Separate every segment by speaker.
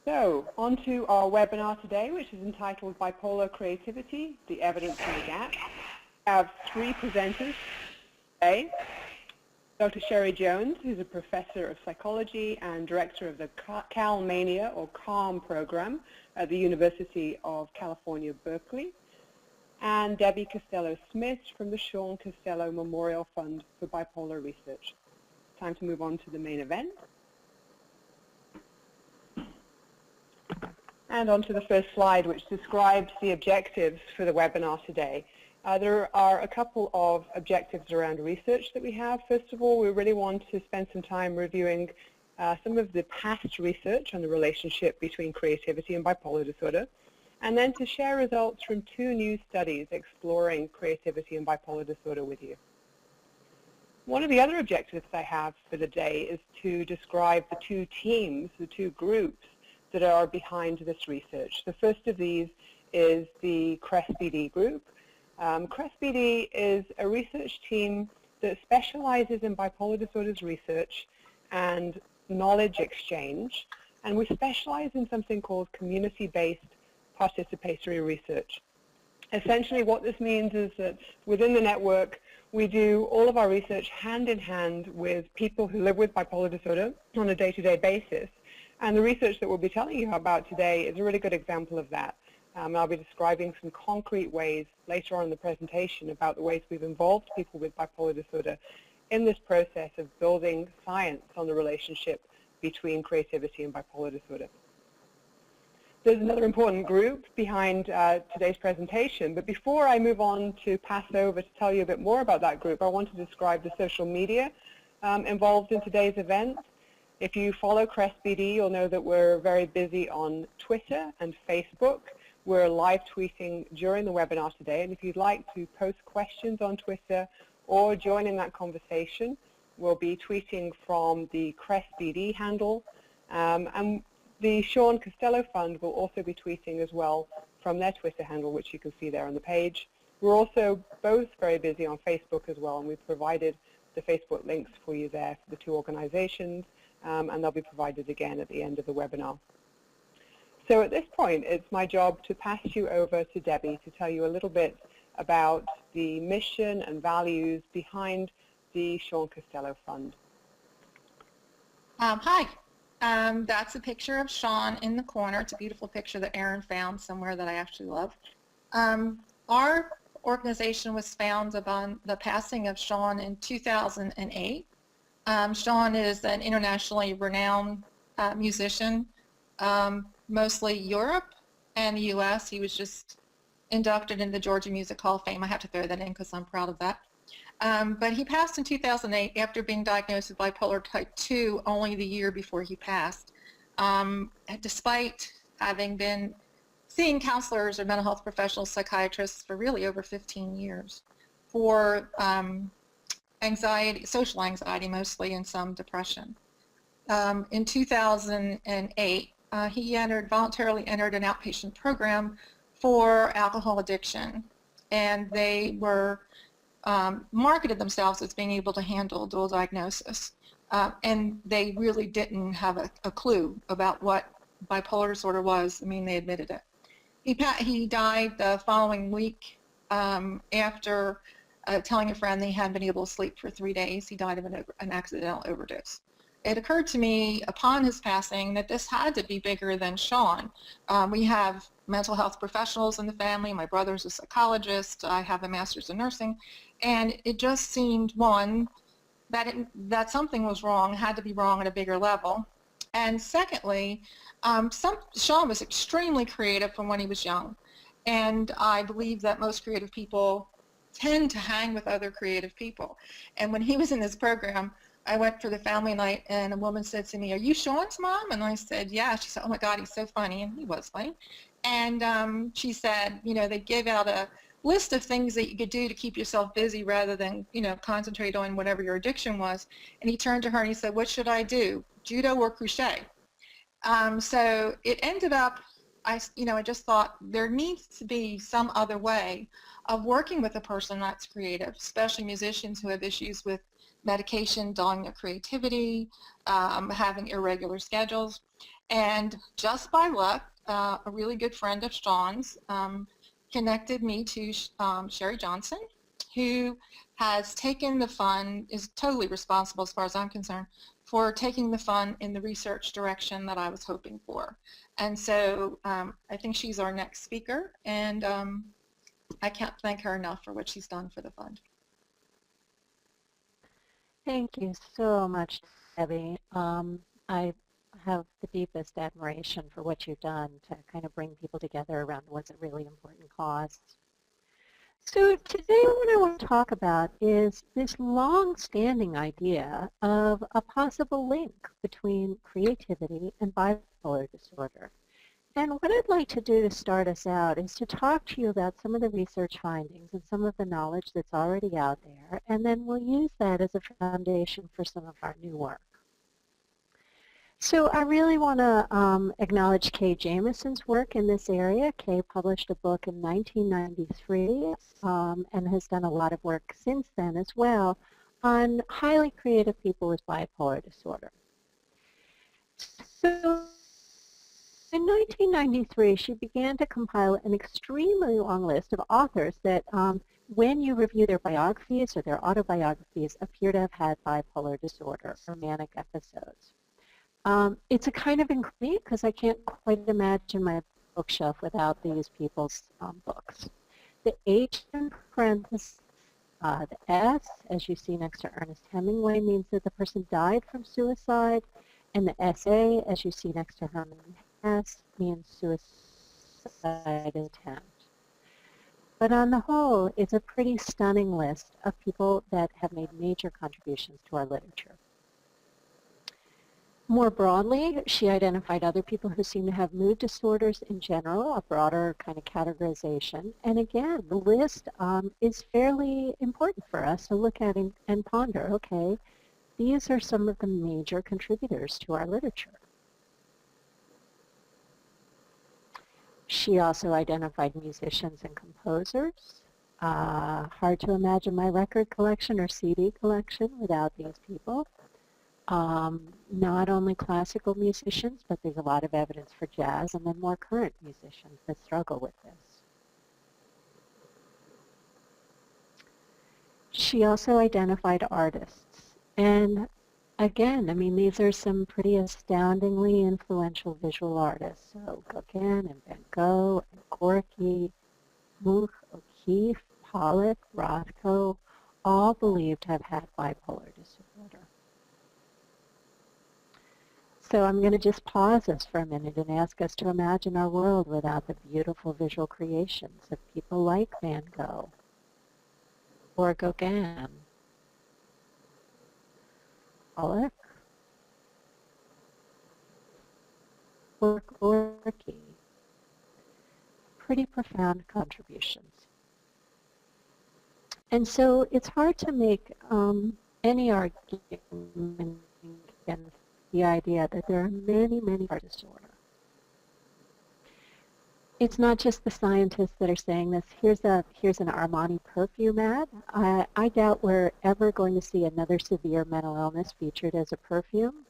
Speaker 1: So, on to our webinar today, which is entitled Bipolar Creativity, the Evidence and the Gap. I have three presenters today. Dr. Sherry Jones, who's a professor of psychology and director of the CalMania, or CALM program at the University of California, Berkeley, and Debbie Costello-Smith from the Shawn Costello Memorial Fund for Bipolar Research. Time to move on to the main event. And on to the first slide, which describes the objectives for the webinar today. There are a couple of objectives around research that we have. First of all, we really want to spend some time reviewing some of the past research on the relationship between creativity and bipolar disorder, and then to share results from two new studies exploring creativity and bipolar disorder with you. One of the other objectives I have for the day is to describe the two teams, the two groups that are behind this research. The first of these is the CREST-BD group. CREST-BD is a research team that specializes in bipolar disorders research and knowledge exchange, and we specialize in something called community-based participatory research. Essentially what this means is that within the network we do all of our research hand in hand with people who live with bipolar disorder on a day-to-day basis. And the research that we'll be telling you about today is a really good example of that. I'll be describing some concrete ways later on in the presentation about the ways we've involved people with bipolar disorder in this process of building science on the relationship between creativity and bipolar disorder. There's another important group behind today's presentation, but before I move on to pass over to tell you a bit more about that group, I want to describe the social media involved in today's event. If you follow CREST-BD, you'll know that we're very busy on Twitter and Facebook. We're live tweeting during the webinar today, and if you'd like to post questions on Twitter or join in that conversation, we'll be tweeting from the CREST-BD handle, and the Shawn Costello Fund will also be tweeting as well from their Twitter handle, which you can see there on the page. We're also both very busy on Facebook as well, and we've provided the Facebook links for you there for the two organizations. And they'll be provided again at the end of the webinar. So at this point, it's my job to pass you over to Debbie to tell you a little bit about the mission and values behind the Shawn Costello Fund.
Speaker 2: Hi. That's a picture of Shawn in the corner. It's a beautiful picture that Aaron found somewhere that I actually love. Our organization was founded upon the passing of Shawn in 2008. Shawn is an internationally renowned musician, mostly Europe and the U.S. He was just inducted into the Georgia Music Hall of Fame. I have to throw that in because I'm proud of that. But he passed in 2008 after being diagnosed with bipolar type 2 only the year before he passed, despite having been seeing counselors or mental health professionals, psychiatrists for really over 15 years for anxiety, social anxiety mostly, and some depression. In 2008, he voluntarily entered an outpatient program for alcohol addiction, and they were marketed themselves as being able to handle dual diagnosis, and they really didn't have a clue about what bipolar disorder was. I mean, they admitted it. He died the following week after telling a friend that he hadn't been able to sleep for 3 days. He died of an accidental overdose. It occurred to me upon his passing that this had to be bigger than Shawn. We have mental health professionals in the family. My brother's a psychologist. I have a master's in nursing. And it just seemed, one, that something was wrong, had to be wrong at a bigger level. And secondly, Shawn was extremely creative from when he was young. And I believe that most creative people tend to hang with other creative people. And when he was in this program, I went for the family night, and a woman said to me, "Are you Shawn's mom?" And I said, "Yeah." She said, "Oh my God, he's so funny." And he was funny. And she said, they gave out a list of things that you could do to keep yourself busy rather than, concentrate on whatever your addiction was. And he turned to her and he said, "What should I do, judo or crochet?" So it ended up, I just thought there needs to be some other way of working with a person that's creative, especially musicians who have issues with medication, dulling their creativity, having irregular schedules. And just by luck, a really good friend of Shawn's connected me to Sherry Johnson, who has taken the fund, is totally responsible as far as I'm concerned, for taking the fund in the research direction that I was hoping for. And so I think she's our next speaker, and I can't thank her enough for what she's done for the fund.
Speaker 3: Thank you so much, Debbie. I have the deepest admiration for what you've done to kind of bring people together around what's a really important cause. So today what I want to talk about is this long-standing idea of a possible link between creativity and bipolar disorder. And what I'd like to do to start us out is to talk to you about some of the research findings and some of the knowledge that's already out there, and then we'll use that as a foundation for some of our new work. So I really want to acknowledge Kay Jamison's work in this area. Kay published a book in 1993 and has done a lot of work since then as well on highly creative people with bipolar disorder. So in 1993, she began to compile an extremely long list of authors that, when you review their biographies or their autobiographies, appear to have had bipolar disorder or manic episodes. It's a kind of incomplete because I can't quite imagine my bookshelf without these people's books. The H in parentheses, the S, as you see next to Ernest Hemingway, means that the person died from suicide, and the SA, as you see next to Herman Hesse, means suicide attempt. But on the whole, it's a pretty stunning list of people that have made major contributions to our literature. More broadly, she identified other people who seem to have mood disorders in general, a broader kind of categorization. And again, the list is fairly important for us to look at and ponder, okay, these are some of the major contributors to our literature. She also identified musicians and composers. Hard to imagine my record collection or CD collection without these people. Not only classical musicians, but there's a lot of evidence for jazz and then more current musicians that struggle with this. She also identified artists. And again, I mean, these are some pretty astoundingly influential visual artists. So Gauguin and Van Gogh and Gorky, Munch, O'Keeffe, Pollock, Rothko, all believed to have had bipolar disorder. So I'm going to just pause us for a minute and ask us to imagine our world without the beautiful visual creations of people like Van Gogh or Gauguin, Pollock, or Gorky. Pretty profound contributions. And so it's hard to make any argument against the idea that there are many, many bipolar disorder. It's not just the scientists that are saying this. Here's an Armani perfume ad. I doubt we're ever going to see another severe mental illness featured as a perfume,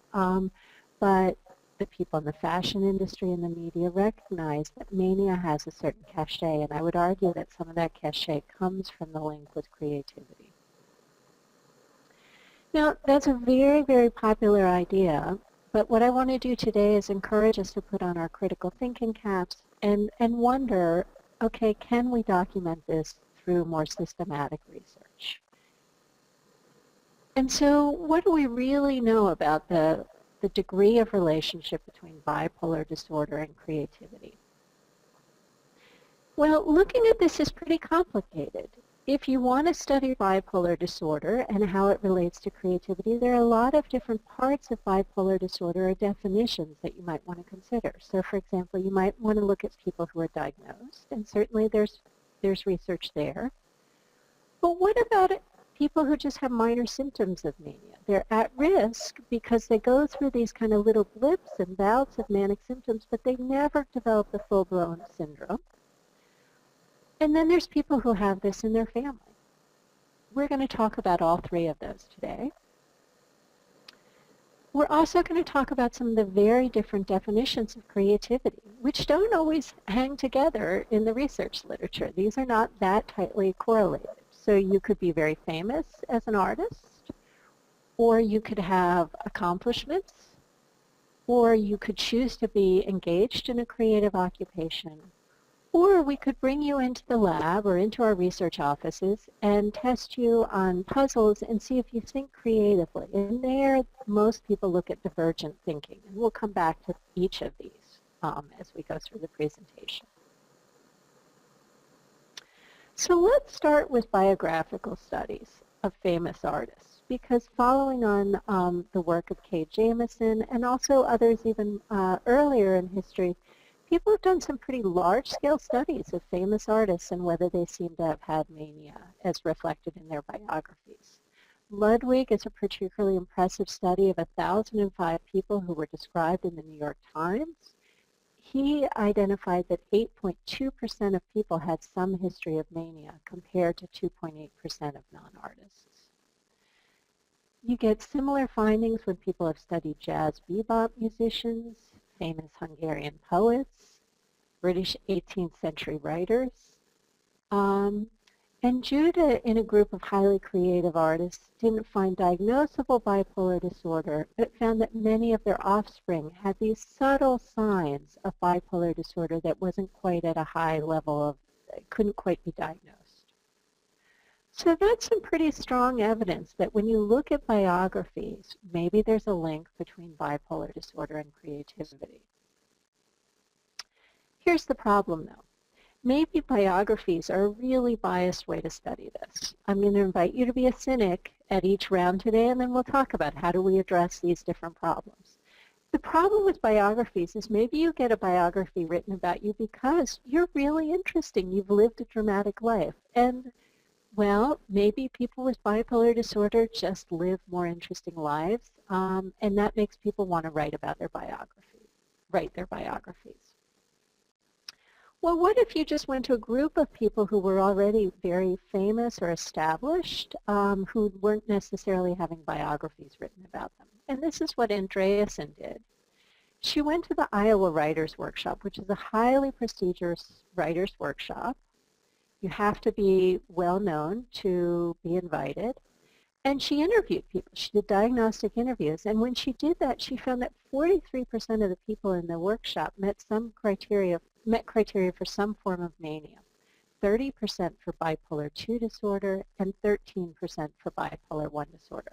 Speaker 3: but the people in the fashion industry and the media recognize that mania has a certain cachet, and I would argue that some of that cachet comes from the link with creativity. Now, that's a very, very popular idea, but what I want to do today is encourage us to put on our critical thinking caps and wonder, okay, can we document this through more systematic research? And so what do we really know about the degree of relationship between bipolar disorder and creativity? Well, looking at this is pretty complicated. If you want to study bipolar disorder and how it relates to creativity, there are a lot of different parts of bipolar disorder or definitions that you might want to consider. So, for example, you might want to look at people who are diagnosed, and certainly there's research there. But what about people who just have minor symptoms of mania? They're at risk because they go through these kind of little blips and bouts of manic symptoms, but they never develop the full-blown syndrome. And then there's people who have this in their family. We're going to talk about all three of those today. We're also going to talk about some of the very different definitions of creativity, which don't always hang together in the research literature. These are not that tightly correlated. So you could be very famous as an artist, or you could have accomplishments, or you could choose to be engaged in a creative occupation, or we could bring you into the lab or into our research offices and test you on puzzles and see if you think creatively. And there, most people look at divergent thinking. And we'll come back to each of these as we go through the presentation. So let's start with biographical studies of famous artists, because following on the work of Kay Jamison and also others even earlier in history, people have done some pretty large-scale studies of famous artists and whether they seem to have had mania as reflected in their biographies. Ludwig is a particularly impressive study of 1,005 people who were described in the New York Times. He identified that 8.2% of people had some history of mania compared to 2.8% of non-artists. You get similar findings when people have studied jazz bebop musicians, famous Hungarian poets, British 18th century writers, and Judah, in a group of highly creative artists, didn't find diagnosable bipolar disorder, but found that many of their offspring had these subtle signs of bipolar disorder that wasn't quite at a high level of, couldn't quite be diagnosed. So that's some pretty strong evidence that when you look at biographies, maybe there's a link between bipolar disorder and creativity. Here's the problem, though. Maybe biographies are a really biased way to study this. I'm going to invite you to be a cynic at each round today, and then we'll talk about how do we address these different problems. The problem with biographies is maybe you get a biography written about you because you're really interesting. You've lived a dramatic life. And, well, maybe people with bipolar disorder just live more interesting lives, and that makes people want to write about their biography, write their biographies. Well, what if you just went to a group of people who were already very famous or established, who weren't necessarily having biographies written about them? And this is what Andreasen did. She went to the Iowa Writers Workshop, which is a highly prestigious writers' workshop. You have to be well-known to be invited. And she interviewed people. She did diagnostic interviews. And when she did that, she found that 43% of the people in the workshop met criteria for some form of mania, 30% for bipolar II disorder, and 13% for bipolar I disorder.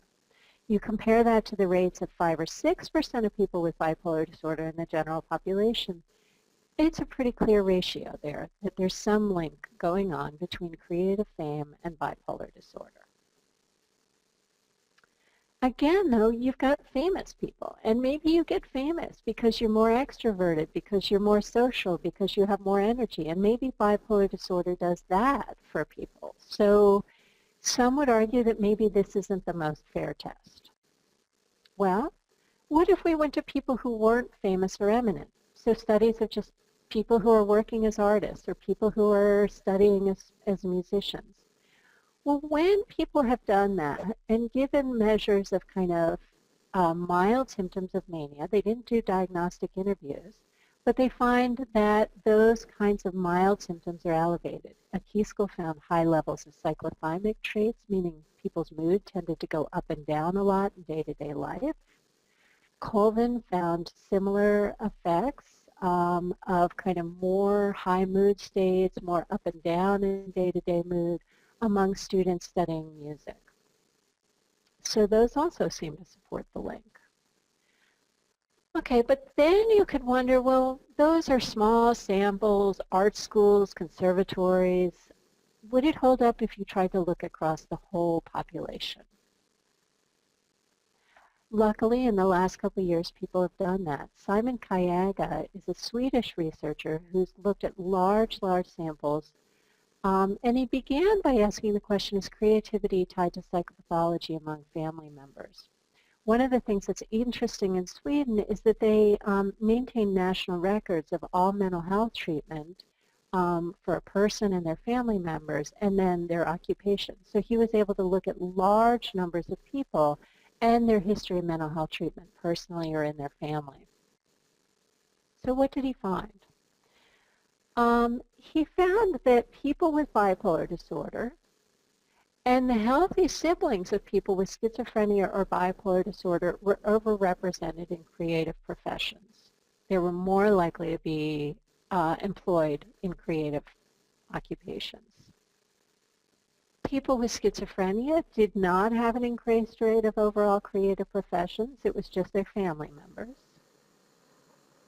Speaker 3: You compare that to the rates of 5 or 6% of people with bipolar disorder in the general population, it's a pretty clear ratio there, that there's some link going on between creative fame and bipolar disorder. Again, though, you've got famous people, and maybe you get famous because you're more extroverted, because you're more social, because you have more energy, and maybe bipolar disorder does that for people. So some would argue that maybe this isn't the most fair test. Well, what if we went to people who weren't famous or eminent? So studies of just people who are working as artists or people who are studying as musicians. Well, when people have done that and given measures of kind of mild symptoms of mania, they didn't do diagnostic interviews, but they find that those kinds of mild symptoms are elevated. Akisko found high levels of cyclothymic traits, meaning people's mood tended to go up and down a lot in day-to-day life. Colvin found similar effects of kind of more high mood states, more up and down in day-to-day mood, among students studying music. So those also seem to support the link. Okay, but then you could wonder, well, those are small samples, art schools, conservatories. Would it hold up if you tried to look across the whole population? Luckily, in the last couple of years, people have done that. Simon Kayaga is a Swedish researcher who's looked at large samples. And he began by asking the question, is creativity tied to psychopathology among family members? One of the things that's interesting in Sweden is that they maintain national records of all mental health treatment for a person and their family members, and then their occupation. So he was able to look at large numbers of people and their history of mental health treatment personally or in their family. So what did he find? He found that people with bipolar disorder and the healthy siblings of people with schizophrenia or bipolar disorder were overrepresented in creative professions. They were more likely to be employed in creative occupations. People with schizophrenia did not have an increased rate of overall creative professions. It was just their family members.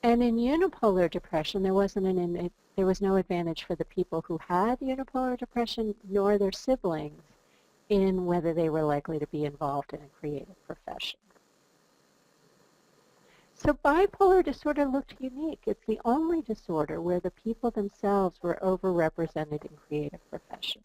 Speaker 3: And in unipolar depression, there was no advantage for the people who had unipolar depression nor their siblings in whether they were likely to be involved in a creative profession. So bipolar disorder looked unique. It's the only disorder where the people themselves were overrepresented in creative professions.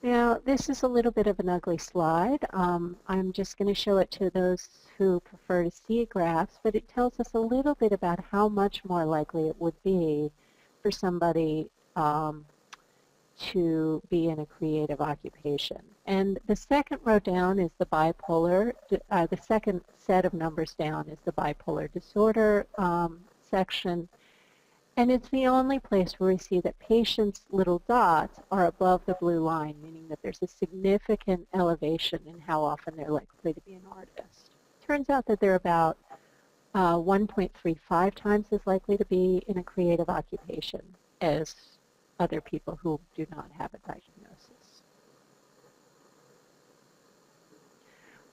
Speaker 3: Now, this is a little bit of an ugly slide. I'm just going to show it to those who prefer to see graphs, but it tells us a little bit about how much more likely it would be for somebody to be in a creative occupation. And the second row down is the bipolar, the second set of numbers down is the bipolar disorder section. And it's the only place where we see that patients' little dots are above the blue line, meaning that there's a significant elevation in how often they're likely to be an artist. Turns out that they're about 1.35 times as likely to be in a creative occupation as other people who do not have a diagnosis.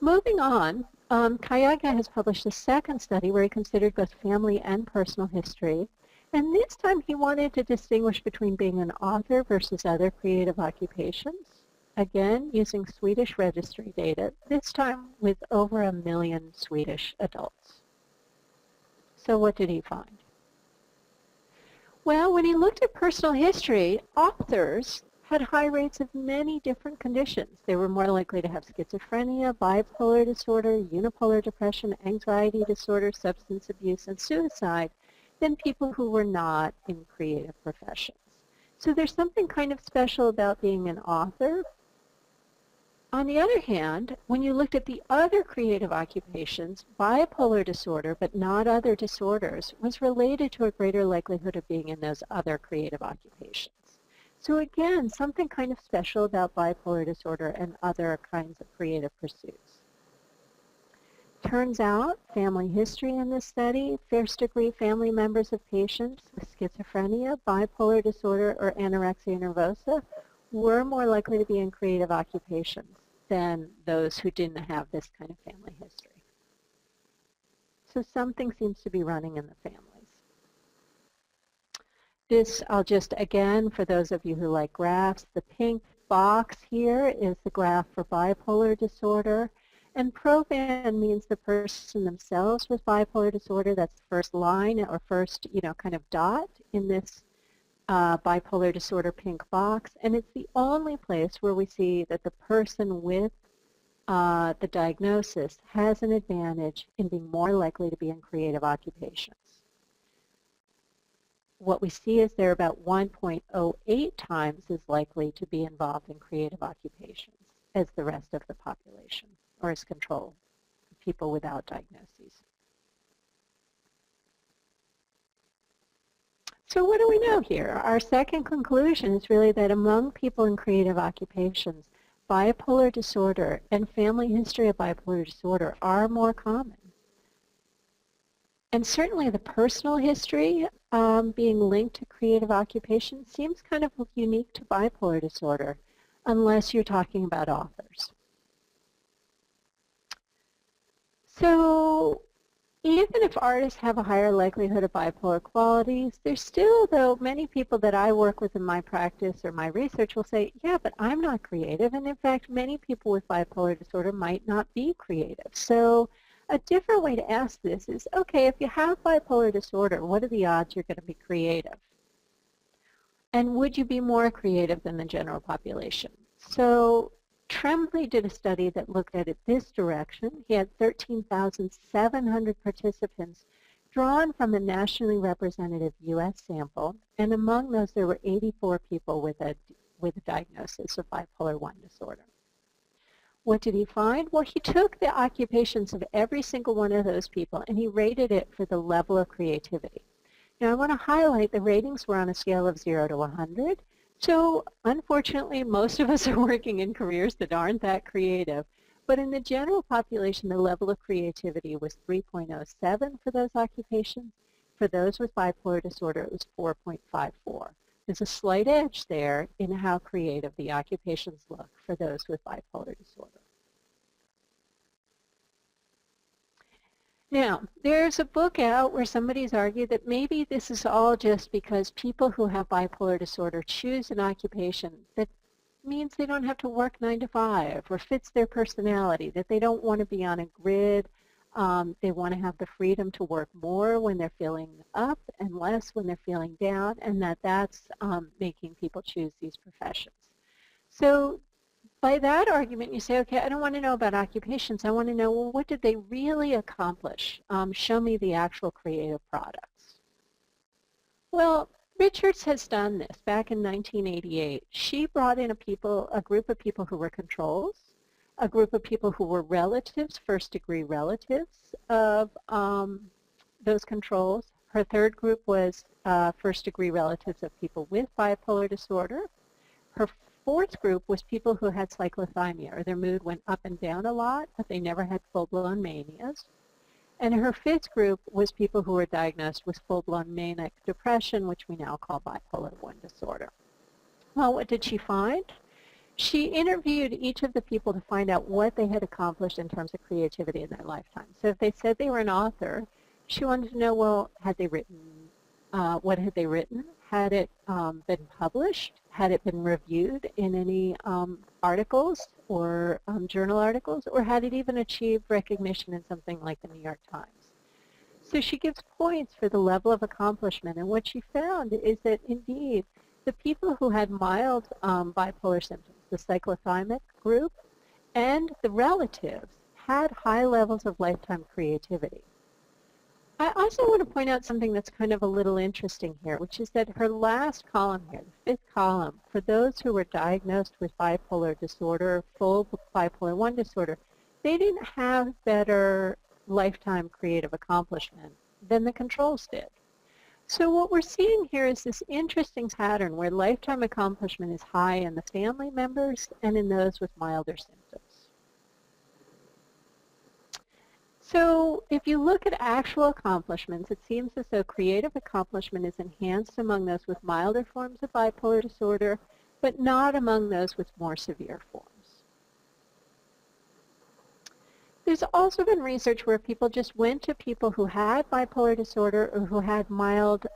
Speaker 3: Moving on, Kayaga has published a second study where he considered both family and personal history. And this time he wanted to distinguish between being an author versus other creative occupations, again using Swedish registry data, this time with over 1 million Swedish adults. So what did he find? Well, when he looked at personal history, authors had high rates of many different conditions. They were more likely to have schizophrenia, bipolar disorder, unipolar depression, anxiety disorder, substance abuse, and suicide than people who were not in creative professions. So there's something kind of special about being an author. On the other hand, when you looked at the other creative occupations, bipolar disorder, but not other disorders, was related to a greater likelihood of being in those other creative occupations. So again, something kind of special about bipolar disorder and other kinds of creative pursuits. Turns out, family history in this study, first-degree family members of patients with schizophrenia, bipolar disorder, or anorexia nervosa were more likely to be in creative occupations than those who didn't have this kind of family history. So something seems to be running in the families. This, I'll just, again, for those of you who like graphs, the pink box here is the graph for bipolar disorder. And provan means the person themselves with bipolar disorder. That's the first line or first, kind of dot in this bipolar disorder pink box. And it's the only place where we see that the person with the diagnosis has an advantage in being more likely to be in creative occupations. What we see is they're about 1.08 times as likely to be involved in creative occupations as the rest of the population, or as control, people without diagnoses. So what do we know here? Our second conclusion is really that among people in creative occupations, bipolar disorder and family history of bipolar disorder are more common. And certainly the personal history being linked to creative occupation seems kind of unique to bipolar disorder, unless you're talking about authors. So even if artists have a higher likelihood of bipolar qualities, there's still, though, many people that I work with in my practice or my research will say, yeah, but I'm not creative. And in fact, many people with bipolar disorder might not be creative. So a different way to ask this is, okay, if you have bipolar disorder, what are the odds you're going to be creative? And would you be more creative than the general population? So Tremblay did a study that looked at it this direction. He had 13,700 participants drawn from a nationally representative U.S. sample, and among those there were 84 people with a diagnosis of bipolar I disorder. What did he find? Well, he took the occupations of every single one of those people and he rated it for the level of creativity. Now, I want to highlight the ratings were on a scale of 0 to 100. So, unfortunately, most of us are working in careers that aren't that creative. But in the general population, the level of creativity was 3.07 for those occupations. For those with bipolar disorder, it was 4.54. There's a slight edge there in how creative the occupations look for those with bipolar disorder. Now, there's a book out where somebody's argued that maybe this is all just because people who have bipolar disorder choose an occupation that means they don't have to work 9 to 5 or fits their personality, that they don't want to be on a grid. They want to have the freedom to work more when they're feeling up and less when they're feeling down, and that's making people choose these professions. So by that argument, you say, okay, I don't want to know about occupations. I want to know, well, what did they really accomplish? Show me the actual creative products. Well, Richards has done this back in 1988. She brought in a group of people who were controls, a group of people who were relatives, first-degree relatives of those controls. Her third group was first-degree relatives of people with bipolar disorder. Her fourth group was people who had cyclothymia, or their mood went up and down a lot, but they never had full-blown manias. And her fifth group was people who were diagnosed with full-blown manic depression, which we now call bipolar I disorder. Well, what did she find? She interviewed each of the people to find out what they had accomplished in terms of creativity in their lifetime. So if they said they were an author, she wanted to know, well, had they written, what had they written? Had it been published? Had it been reviewed in any articles or journal articles? Or had it even achieved recognition in something like the New York Times? So she gives points for the level of accomplishment. And what she found is that, indeed, the people who had mild bipolar symptoms, the cyclothymic group, and the relatives had high levels of lifetime creativity. I also want to point out something that's kind of a little interesting here, which is that her last column here, the fifth column, for those who were diagnosed with bipolar disorder, full bipolar I disorder, they didn't have better lifetime creative accomplishment than the controls did. So what we're seeing here is this interesting pattern where lifetime accomplishment is high in the family members and in those with milder symptoms. So if you look at actual accomplishments, it seems as though creative accomplishment is enhanced among those with milder forms of bipolar disorder, but not among those with more severe forms. There's also been research where people just went to people who had bipolar disorder or who had mild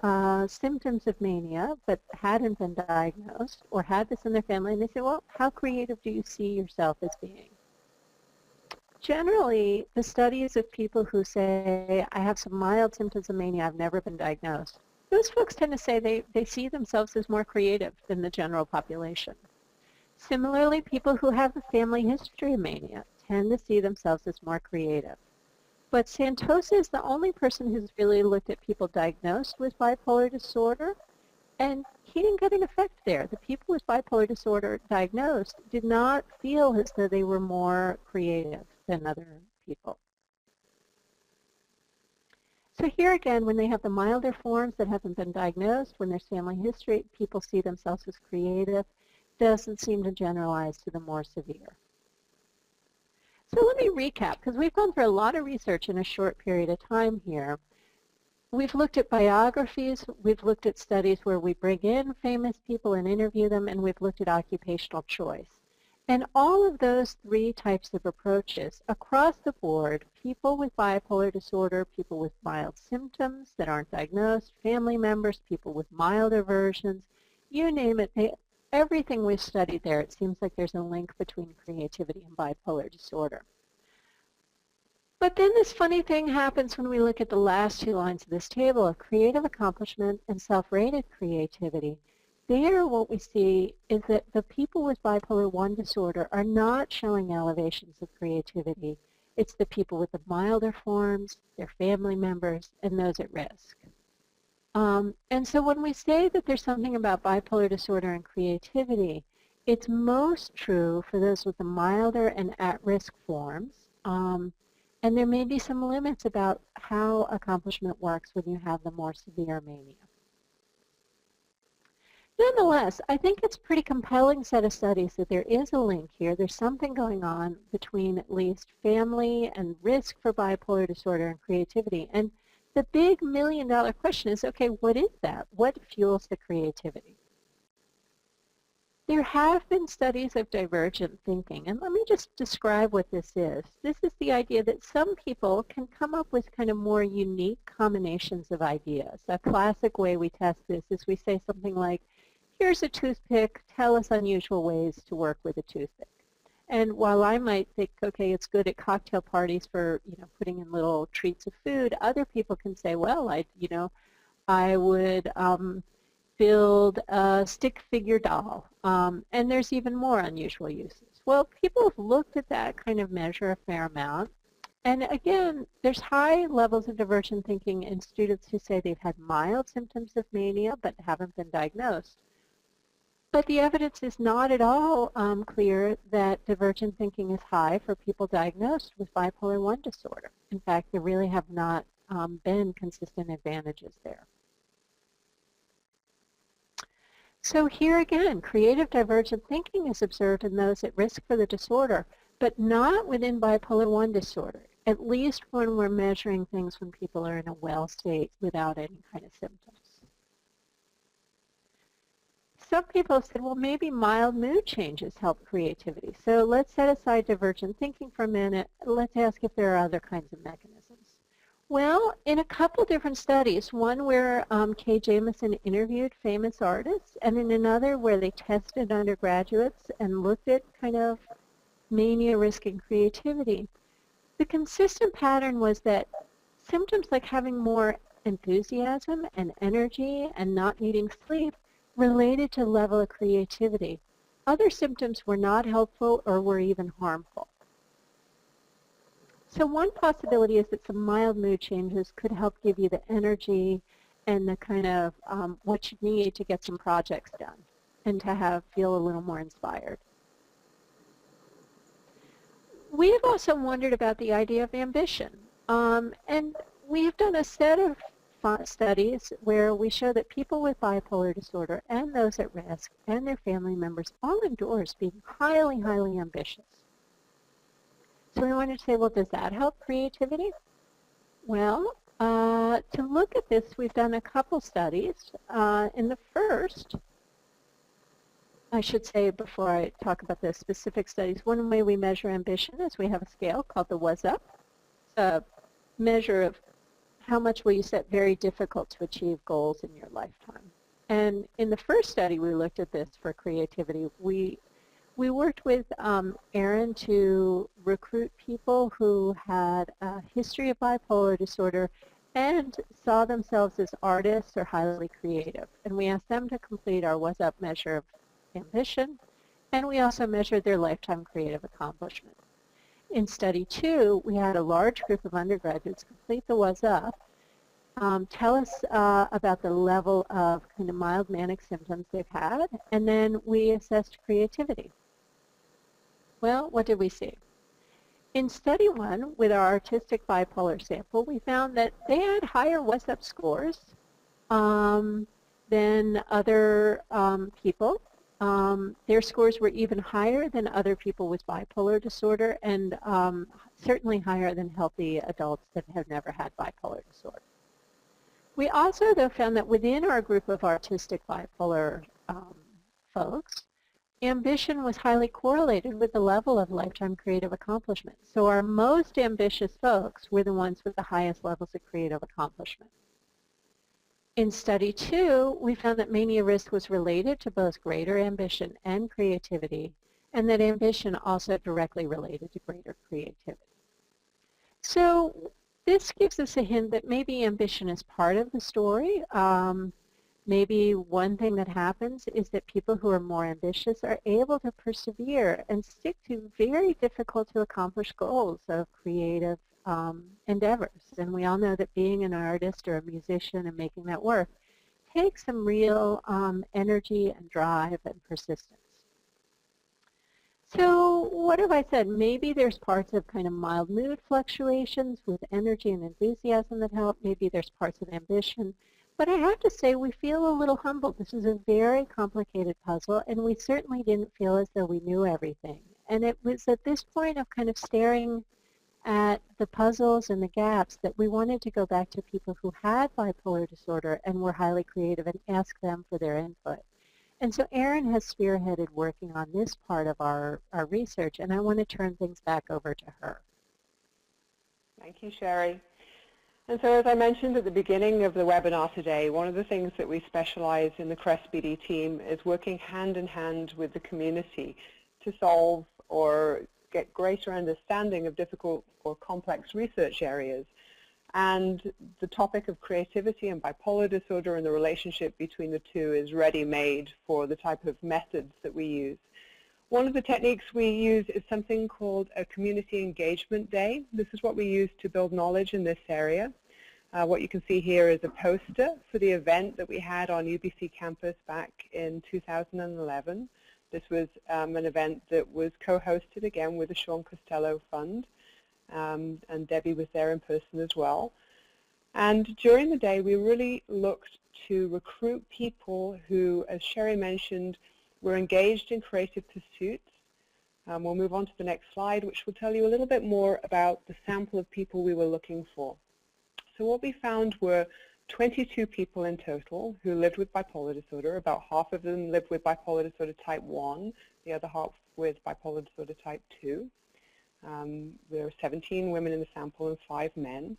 Speaker 3: symptoms of mania but hadn't been diagnosed or had this in their family, and they say, well, how creative do you see yourself as being? Generally, the studies of people who say, I have some mild symptoms of mania, I've never been diagnosed, those folks tend to say they see themselves as more creative than the general population. Similarly, people who have a family history of mania tend to see themselves as more creative. But Santosa is the only person who's really looked at people diagnosed with bipolar disorder, and he didn't get an effect there. The people with bipolar disorder diagnosed did not feel as though they were more creative than other people. So here again, when they have the milder forms that haven't been diagnosed, when there's family history, people see themselves as creative. Doesn't seem to generalize to the more severe. So let me recap, because we've gone through a lot of research in a short period of time here. We've looked at biographies, we've looked at studies where we bring in famous people and interview them, and we've looked at occupational choice. And all of those three types of approaches, across the board, people with bipolar disorder, people with mild symptoms that aren't diagnosed, family members, people with milder versions, you name it, everything we've studied there, it seems like there's a link between creativity and bipolar disorder. But then this funny thing happens when we look at the last two lines of this table of creative accomplishment and self-rated creativity. There, what we see is that the people with bipolar I disorder are not showing elevations of creativity. It's the people with the milder forms, their family members, and those at risk. And so when we say that there's something about bipolar disorder and creativity, It's most true for those with the milder and at-risk forms, and there may be some limits about how accomplishment works when you have the more severe mania. Nonetheless, I think it's a pretty compelling set of studies that there is a link here. There's something going on between at least family and risk for bipolar disorder and creativity. And the big million-dollar question is, okay, what is that? What fuels the creativity? There have been studies of divergent thinking, and let me just describe what this is. This is the idea that some people can come up with kind of more unique combinations of ideas. A classic way we test this is we say something like, here's a toothpick, tell us unusual ways to work with a toothpick. And while I might think, okay, it's good at cocktail parties for, putting in little treats of food, other people can say, well, I would build a stick figure doll. And there's even more unusual uses. Well, people have looked at that kind of measure a fair amount. And again, there's high levels of divergent thinking in students who say they've had mild symptoms of mania but haven't been diagnosed. But the evidence is not at all clear that divergent thinking is high for people diagnosed with bipolar I disorder. In fact, there really have not been consistent advantages there. So here again, creative divergent thinking is observed in those at risk for the disorder, but not within bipolar I disorder, at least when we're measuring things when people are in a well state without any kind of symptoms. Some people have said, well, maybe mild mood changes help creativity. So let's set aside divergent thinking for a minute. Let's ask if there are other kinds of mechanisms. Well, in a couple different studies, one where Kay Jamison interviewed famous artists, and in another where they tested undergraduates and looked at kind of mania, risk, and creativity, the consistent pattern was that symptoms like having more enthusiasm and energy and not needing sleep related to level of creativity. Other symptoms were not helpful or were even harmful. So one possibility is that some mild mood changes could help give you the energy and the kind of what you need to get some projects done and to feel a little more inspired. We have also wondered about the idea of ambition. And we have done a set of studies where we show that people with bipolar disorder and those at risk and their family members all endorse being highly, highly ambitious. So we wanted to say, well, does that help creativity? Well, to look at this, we've done a couple studies. In the first, I should say before I talk about the specific studies, one way we measure ambition is we have a scale called the Was Up. It's a measure of how much will you set very difficult to achieve goals in your lifetime. And in the first study we looked at this for creativity, we worked with Erin to recruit people who had a history of bipolar disorder and saw themselves as artists or highly creative. And we asked them to complete our Was Up measure of ambition, and we also measured their lifetime creative accomplishment. In study 2, we had a large group of undergraduates complete the Was Up, tell us about the level of kind of mild manic symptoms they've had, and then we assessed creativity. Well, what did we see? In study 1, with our artistic bipolar sample, we found that they had higher Was Up scores than other people. Their scores were even higher than other people with bipolar disorder and certainly higher than healthy adults that have never had bipolar disorder. We also, though, found that within our group of artistic bipolar folks, ambition was highly correlated with the level of lifetime creative accomplishment. So our most ambitious folks were the ones with the highest levels of creative accomplishment. In study 2, we found that mania risk was related to both greater ambition and creativity, and that ambition also directly related to greater creativity. So this gives us a hint that maybe ambition is part of the story. Maybe one thing that happens is that people who are more ambitious are able to persevere and stick to very difficult to accomplish goals of creative endeavors. And we all know that being an artist or a musician and making that work takes some real energy and drive and persistence. So what have I said? Maybe there's parts of kind of mild mood fluctuations with energy and enthusiasm that help. Maybe there's parts of ambition. But I have to say we feel a little humbled. This is a very complicated puzzle, and we certainly didn't feel as though we knew everything. And it was at this point of kind of staring at the puzzles and the gaps that we wanted to go back to people who had bipolar disorder and were highly creative and ask them for their input. And so Erin has spearheaded working on this part of our research, and I want to turn things back over to her.
Speaker 1: Thank you, Sherry. And so as I mentioned at the beginning of the webinar today, one of the things that we specialize in the CREST BD team is working hand in hand with the community to solve or get greater understanding of difficult or complex research areas. And the topic of creativity and bipolar disorder and the relationship between the two is ready-made for the type of methods that we use. One of the techniques we use is something called a community engagement day. This is what we use to build knowledge in this area. What you can see here is a poster for the event that we had on UBC campus back in 2011. This was an event that was co-hosted again with the Shawn Costello Fund. And Debbie was there in person as well. And during the day, we really looked to recruit people who, as Sherry mentioned, were engaged in creative pursuits. We'll move on to the next slide, which will tell you a little bit more about the sample of people we were looking for. So what we found were 22 people in total who lived with bipolar disorder. About half of them lived with bipolar disorder type 1, the other half with bipolar disorder type 2. There were 17 women in the sample and 5 men.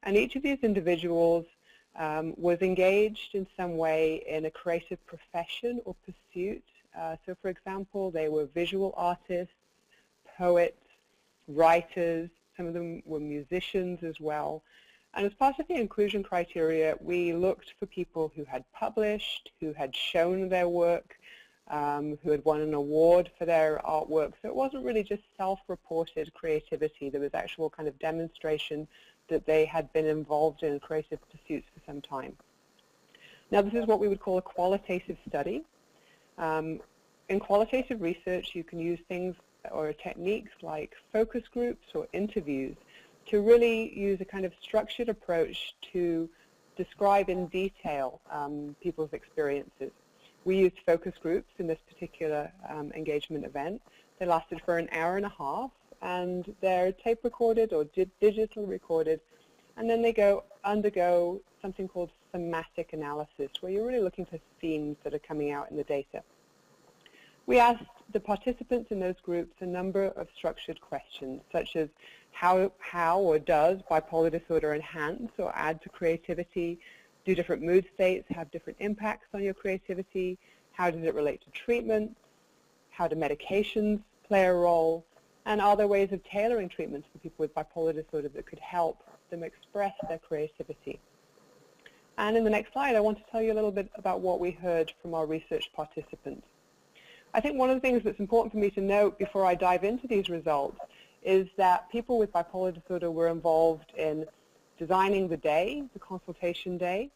Speaker 1: And each of these individuals was engaged in some way in a creative profession or pursuit. So for example, they were visual artists, poets, writers. Some of them were musicians as well. And as part of the inclusion criteria, we looked for people who had published, who had shown their work, who had won an award for their artwork. So it wasn't really just self-reported creativity. There was actual kind of demonstration that they had been involved in creative pursuits for some time. Now this is what we would call a qualitative study. In qualitative research, you can use things or techniques like focus groups or interviews to really use a kind of structured approach to describe in detail people's experiences. We used focus groups in this particular engagement event. They lasted for an hour and a half, and they're tape recorded or digital recorded, and then they undergo something called thematic analysis, where you're really looking for themes that are coming out in the data. We asked the participants in those groups a number of structured questions, such as how or does bipolar disorder enhance or add to creativity? Do different mood states have different impacts on your creativity? How does it relate to treatment? How do medications play a role? And are there ways of tailoring treatments for people with bipolar disorder that could help them express their creativity? And in the next slide, I want to tell you a little bit about what we heard from our research participants. I think one of the things that's important for me to note before I dive into these results is that people with bipolar disorder were involved in designing the day, the consultation day,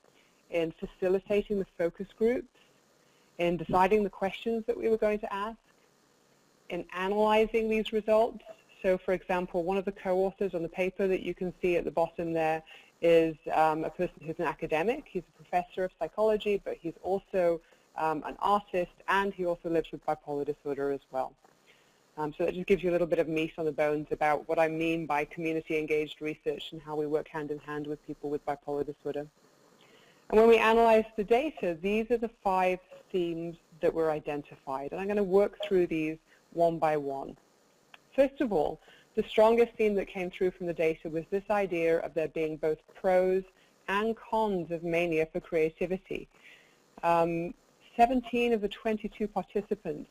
Speaker 1: in facilitating the focus groups, in deciding the questions that we were going to ask, in analyzing these results. So for example, one of the co-authors on the paper that you can see at the bottom there is a person who's an academic. He's a professor of psychology, but he's also an artist, and he also lives with bipolar disorder as well. So that just gives you a little bit of meat on the bones about what I mean by community-engaged research and how we work hand in hand with people with bipolar disorder. And when we analyze the data, these are the 5 themes that were identified. And I'm going to work through these one by one. First of all, the strongest theme that came through from the data was this idea of there being both pros and cons of mania for creativity. 17 of the 22 participants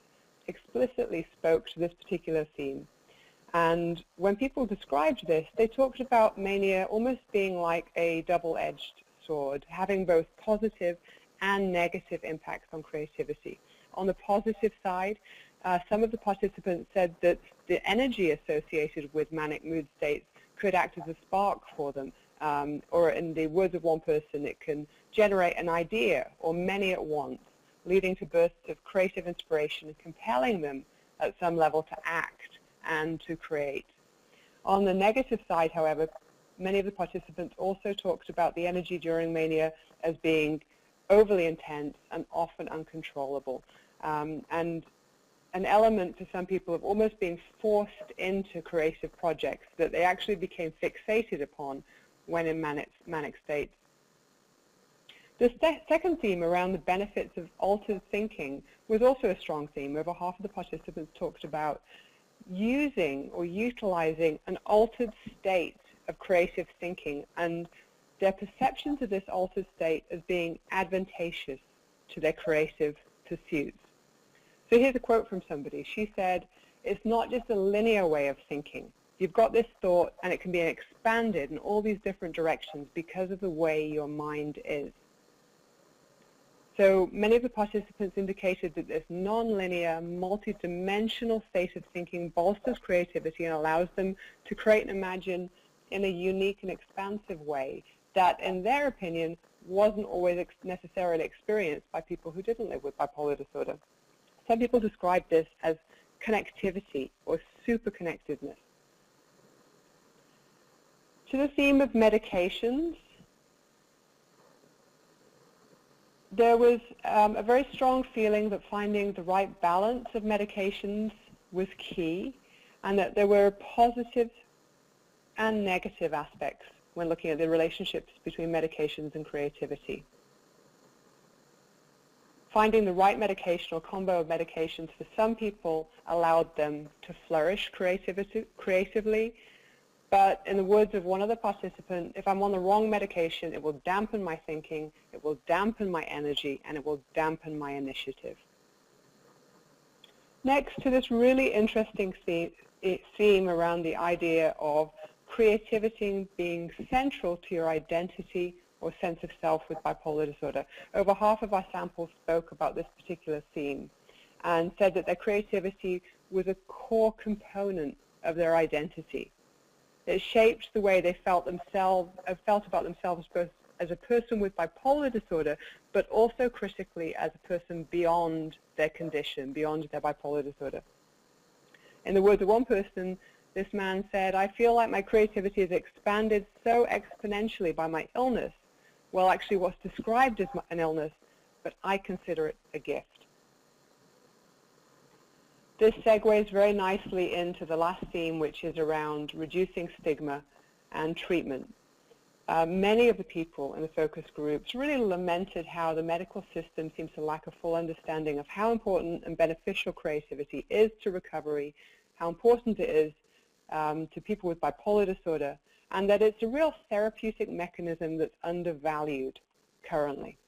Speaker 1: explicitly spoke to this particular theme. And when people described this, they talked about mania almost being like a double-edged sword, having both positive and negative impacts on creativity. On the positive side, some of the participants said that the energy associated with manic mood states could act as a spark for them, or in the words of one person, it can generate an idea or many at once, leading to bursts of creative inspiration and compelling them at some level to act and to create. On the negative side, however, many of the participants also talked about the energy during mania as being overly intense and often uncontrollable, and an element for some people of almost being forced into creative projects that they actually became fixated upon when in manic states. The second theme around the benefits of altered thinking was also a strong theme. Over half of the participants talked about using or utilizing an altered state of creative thinking and their perceptions of this altered state as being advantageous to their creative pursuits. So here's a quote from somebody. She said, "It's not just a linear way of thinking. You've got this thought and it can be expanded in all these different directions because of the way your mind is." So many of the participants indicated that this non-linear, multi-dimensional state of thinking bolsters creativity and allows them to create and imagine in a unique and expansive way that, in their opinion, wasn't always necessarily experienced by people who didn't live with bipolar disorder. Some people describe this as connectivity or superconnectedness. To the theme of medications, there was a very strong feeling that finding the right balance of medications was key, and that there were positive and negative aspects when looking at the relationships between medications and creativity. Finding the right medication or combo of medications for some people allowed them to flourish creatively, but in the words of one other participant, if I'm on the wrong medication, it will dampen my thinking, it will dampen my energy, and it will dampen my initiative. Next to this really interesting theme around the idea of creativity being central to your identity or sense of self with bipolar disorder. Over half of our samples spoke about this particular theme and said that their creativity was a core component of their identity. It shaped the way they felt about themselves both as a person with bipolar disorder, but also critically as a person beyond their condition, beyond their bipolar disorder. In the words of one person, this man said, "I feel like my creativity is expanded so exponentially by my illness." Well, actually what's described as an illness, but I consider it a gift. This segues very nicely into the last theme, which is around reducing stigma and treatment. Many of the people in the focus groups really lamented how the medical system seems to lack a full understanding of how important and beneficial creativity is to recovery, how important it is to people with bipolar disorder, and that it's a real therapeutic mechanism that's undervalued currently.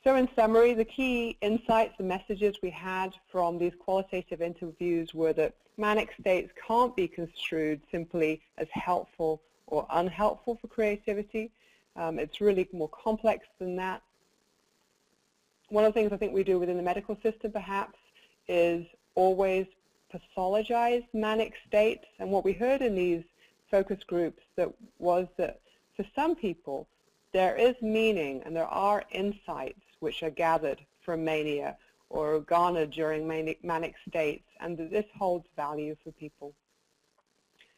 Speaker 1: So in summary, the key insights and messages we had from these qualitative interviews were that manic states can't be construed simply as helpful or unhelpful for creativity. It's really more complex than that. One of the things I think we do within the medical system perhaps is always pathologize manic states, and what we heard in these focus groups was that for some people there is meaning and there are insights which are gathered from mania or garnered during manic states, and that this holds value for people.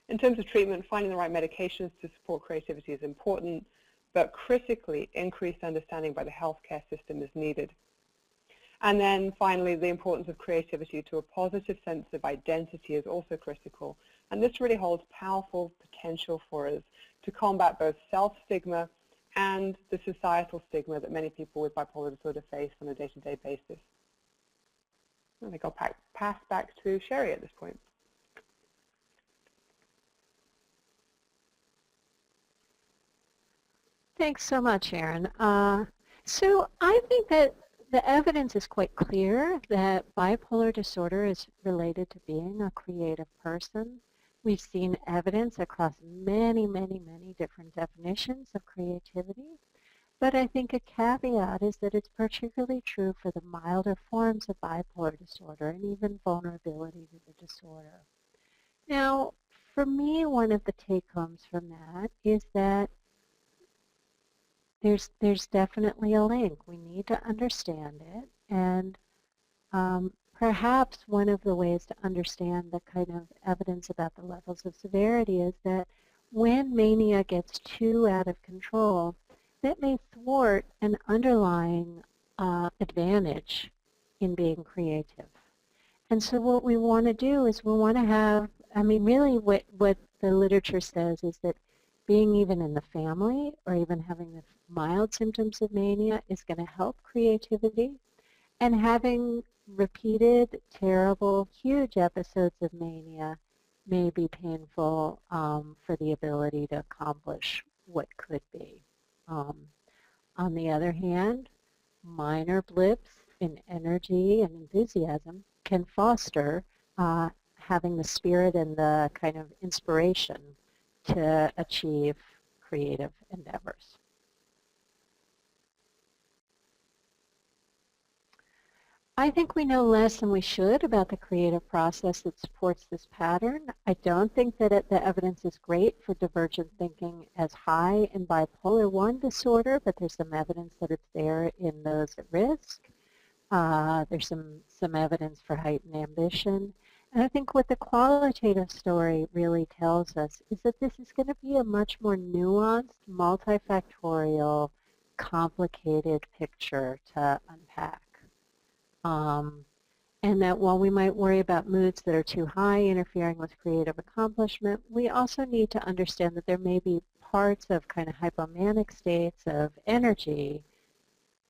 Speaker 1: In terms of treatment, finding the right medications to support creativity is important, but critically increased understanding by the healthcare system is needed. And then finally, the importance of creativity to a positive sense of identity is also critical. And this really holds powerful potential for us to combat both self-stigma and the societal stigma that many people with bipolar disorder face on a day-to-day basis. I think I'll pass back to Sherry at this point.
Speaker 3: Thanks so much, Erin. So I think that the evidence is quite clear that bipolar disorder is related to being a creative person. We've seen evidence across many, many, many different definitions of creativity. But I think a caveat is that it's particularly true for the milder forms of bipolar disorder and even vulnerability to the disorder. Now, for me, one of the take-homes from that is that there's definitely a link. We need to understand it, and perhaps one of the ways to understand the kind of evidence about the levels of severity is that when mania gets too out of control, that may thwart an underlying advantage in being creative. And so what we want to do is we want to have, I mean, really what the literature says is that being even in the family or even having the mild symptoms of mania is going to help creativity. And having repeated, terrible, huge episodes of mania may be painful for the ability to accomplish what could be. On the other hand, minor blips in energy and enthusiasm can foster having the spirit and the kind of inspiration to achieve creative endeavors. I think we know less than we should about the creative process that supports this pattern. I don't think that the evidence is great for divergent thinking as high in bipolar 1 disorder, but there's some evidence that it's there in those at risk. There's some evidence for heightened ambition. And I think what the qualitative story really tells us is that this is going to be a much more nuanced, multifactorial, complicated picture to unpack. And that while we might worry about moods that are too high interfering with creative accomplishment, we also need to understand that there may be parts of kind of hypomanic states of energy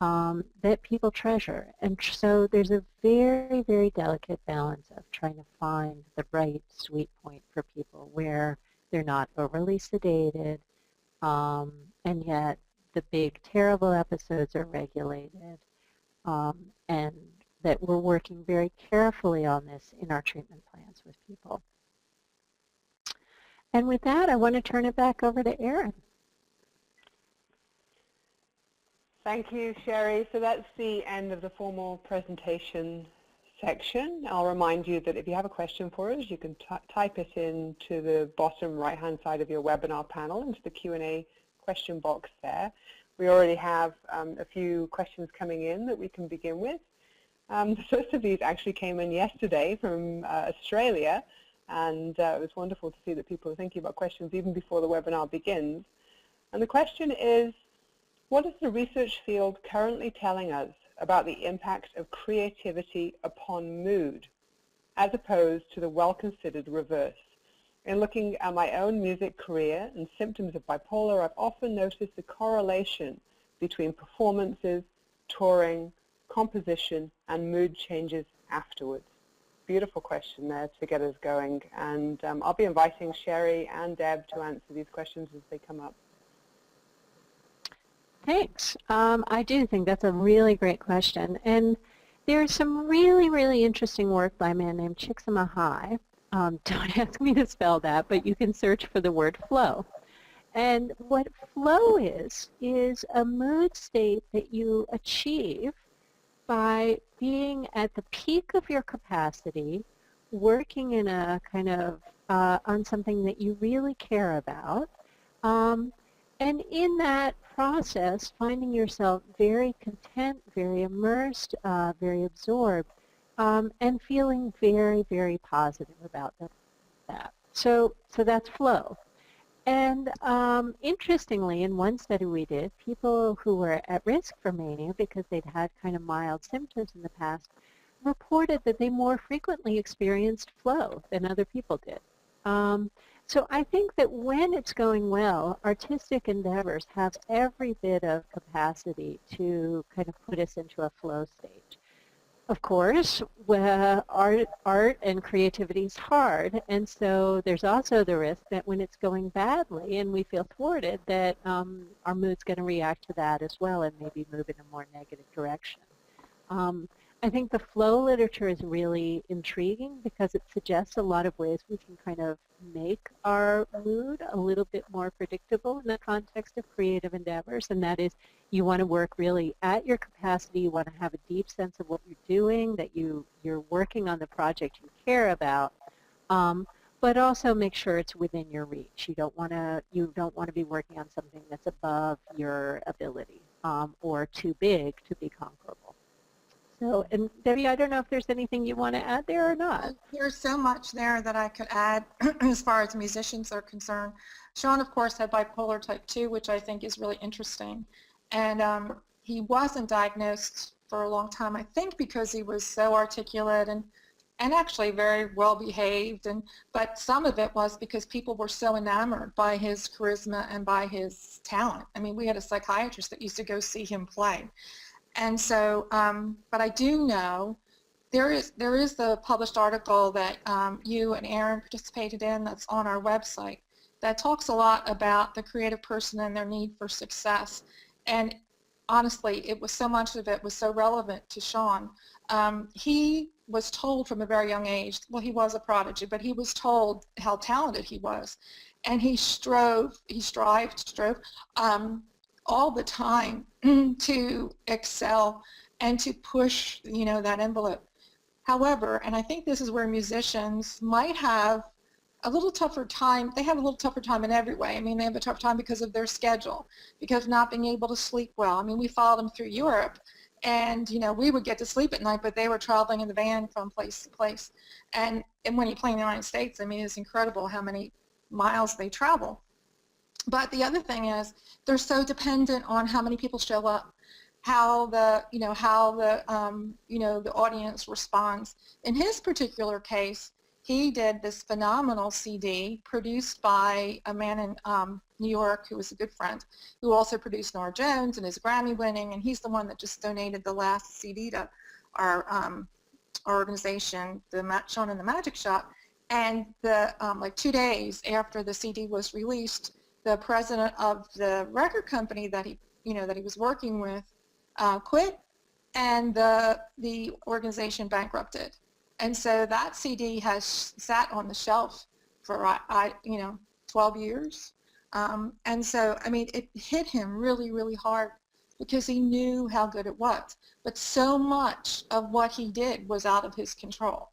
Speaker 3: that people treasure. And so there's a very, very delicate balance of trying to find the right sweet point for people where they're not overly sedated, and yet the big, terrible episodes are regulated, and that we're working very carefully on this in our treatment plans with people. And with that, I want to turn it back over to Erin.
Speaker 1: Thank you, Sherry. So that's the end of the formal presentation section. I'll remind you that if you have a question for us, you can type it into the bottom right-hand side of your webinar panel into the Q&A question box there. We already have a few questions coming in that we can begin with. The first of these actually came in yesterday from Australia, and it was wonderful to see that people are thinking about questions even before the webinar begins. And the question is, what is the research field currently telling us about the impact of creativity upon mood, as opposed to the well-considered reverse? In looking at my own music career and symptoms of bipolar, I've often noticed a correlation between performances, touring, composition, and mood changes afterwards. Beautiful question there to get us going. And I'll be inviting Sherry and Deb to answer these questions as they come up.
Speaker 3: Thanks. I do think that's a really great question. And there's some really, really interesting work by a man named Csikszentmihalyi. Don't ask me to spell that, but you can search for the word flow. And what flow is a mood state that you achieve by being at the peak of your capacity, working in a kind of on something that you really care about, and in that process, finding yourself very content, very immersed, very absorbed, and feeling very, very positive about that. So that's flow. And interestingly, in one study we did, people who were at risk for mania because they'd had kind of mild symptoms in the past reported that they more frequently experienced flow than other people did. So I think that when it's going well, artistic endeavors have every bit of capacity to kind of put us into a flow state. Of course, art and creativity is hard, and so there's also the risk that when it's going badly and we feel thwarted, that our mood's going to react to that as well and maybe move in a more negative direction. I think the flow literature is really intriguing because it suggests a lot of ways we can kind of make our mood a little bit more predictable in the context of creative endeavors, and that is you want to work really at your capacity, you want to have a deep sense of what you're doing, that you're working on the project you care about, but also make sure it's within your reach. You don't want to be working on something that's above your ability or too big to be conquerable. So, and Debbie, I don't know if there's anything you want to add there or not.
Speaker 2: There's so much there that I could add as far as musicians are concerned. Shawn, of course, had bipolar type 2, which I think is really interesting. And he wasn't diagnosed for a long time, I think, because he was so articulate and actually very well behaved. But some of it was because people were so enamored by his charisma and by his talent. I mean, we had a psychiatrist that used to go see him play. And so, but I do know there is the published article that you and Aaron participated in that's on our website that talks a lot about the creative person and their need for success. And honestly, it was so much of it was so relevant to Shawn. He was told from a very young age, well, he was a prodigy, but he was told how talented he was. And he strove all the time to excel and to push, that envelope. However, and I think this is where musicians might have a little tougher time. They have a little tougher time in every way. I mean, they have a tough time because of their schedule, because of not being able to sleep well. I mean, we followed them through Europe, and we would get to sleep at night, but they were traveling in the van from place to place. And when you play in the United States, I mean, it's incredible how many miles they travel. But the other thing is, they're so dependent on how many people show up, how the audience responds. In his particular case, he did this phenomenal CD produced by a man in New York who was a good friend, who also produced Norah Jones and is Grammy winning, and he's the one that just donated the last CD to our organization, the Shawn and the Magic Shop. And like 2 days after the CD was released, the president of the record company that he was working with quit, and the organization bankrupted. And so that CD has sat on the shelf for 12 years. And so, I mean, it hit him really, really hard because he knew how good it was. But so much of what he did was out of his control.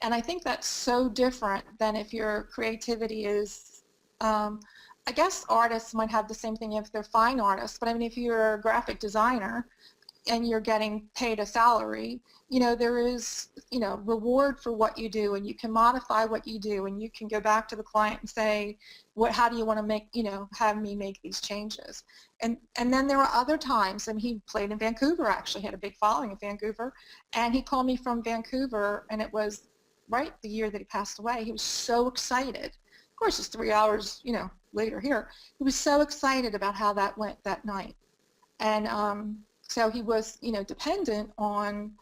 Speaker 2: And I think that's so different than if your creativity is, I guess artists might have the same thing if they're fine artists, but I mean, if you're a graphic designer and you're getting paid a salary, there is, reward for what you do, and you can modify what you do, and you can go back to the client and say, how do you want to make, have me make these changes? And then there were other times, and he played in Vancouver, actually, had a big following in Vancouver, and he called me from Vancouver, and it was right the year that he passed away. He was so excited. Of course, it's 3 hours, later here. He was so excited about how that went that night. And so he was, dependent on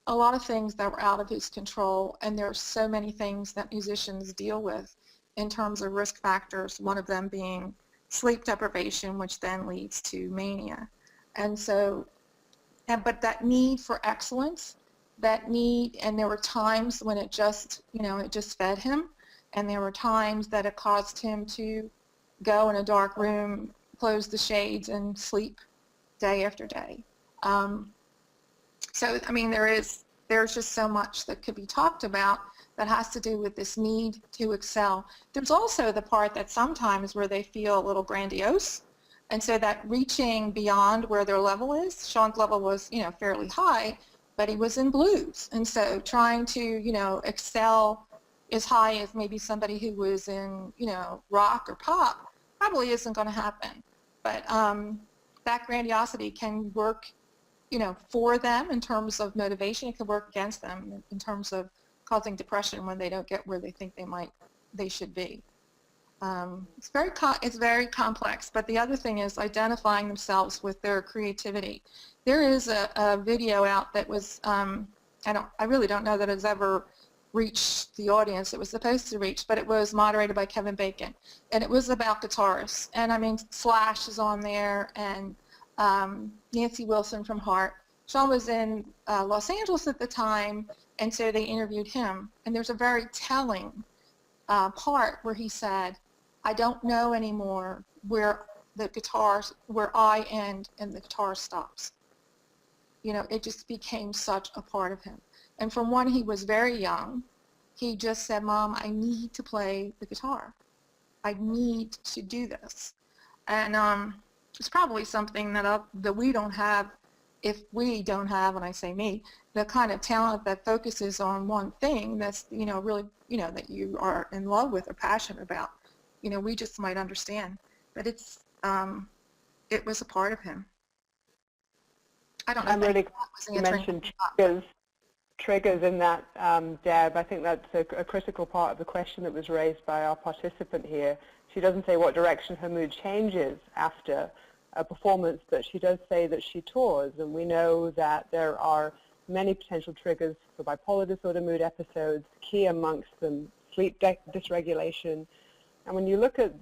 Speaker 2: a lot of things that were out of his control, and there are so many things that musicians deal with in terms of risk factors, one of them being sleep deprivation, which then leads to mania. And so, but that need for excellence, and there were times when it just, it just fed him, and there were times that it caused him to go in a dark room, close the shades, and sleep day after day. So, I mean, there's just so much that could be talked about that has to do with this need to excel. There's also the part that sometimes where they feel a little grandiose, and so that reaching beyond where their level is. Shawn's level was, fairly high, but he was in blues, and so trying to, excel as high as maybe somebody who was in, rock or pop probably isn't going to happen. But that grandiosity can work, for them in terms of motivation. It can work against them in terms of causing depression when they don't get where they think they should be. It's very complex. But the other thing is identifying themselves with their creativity. There is a video out that was I really don't know that it's ever reached the audience it was supposed to reach, but it was moderated by Kevin Bacon, and it was about guitarists. And I mean, Slash is on there, and Nancy Wilson from Heart. Shawn was in Los Angeles at the time, and so they interviewed him. And there's a very telling part where he said, I don't know anymore where I end and the guitar stops. It just became such a part of him. And from when he was very young, he just said, Mom, I need to play the guitar. I need to do this. And it's probably something that we don't have if we don't have, and I say me, the kind of talent that focuses on one thing that's, really, that you are in love with or passionate about, we just might understand. But it was a part of him. I don't know.
Speaker 1: I'm really glad you mentioned triggers in that, Deb. I think that's a critical part of the question that was raised by our participant here. She doesn't say what direction her mood changes after a performance, but she does say that she tours, and we know that there are many potential triggers for bipolar disorder mood episodes, key amongst them sleep dysregulation. And when you look at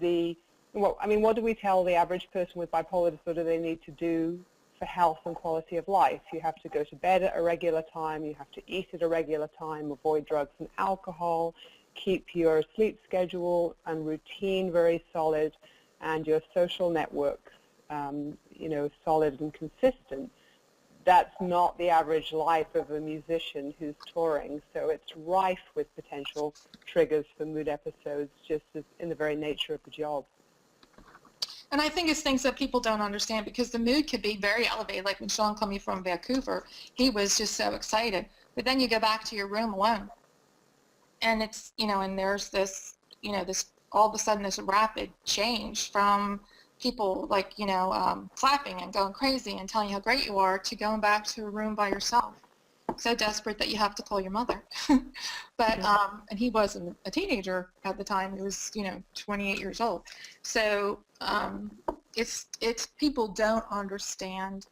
Speaker 1: what do we tell the average person with bipolar disorder they need to do for health and quality of life? You have to go to bed at a regular time, you have to eat at a regular time, avoid drugs and alcohol, keep your sleep schedule and routine very solid, and your social networks solid and consistent. That's not the average life of a musician who's touring, so it's rife with potential triggers for mood episodes, just as in the very nature of the job.
Speaker 2: And I think it's things that people don't understand, because the mood could be very elevated. Like when Shawn coming from Vancouver, he was just so excited. But then you go back to your room alone, and it's, and there's this, this all of a sudden this rapid change from people like, clapping and going crazy and telling you how great you are, to going back to a room by yourself, so desperate that you have to call your mother. But and he wasn't a teenager at the time. He was 28 years old. So it's people don't understand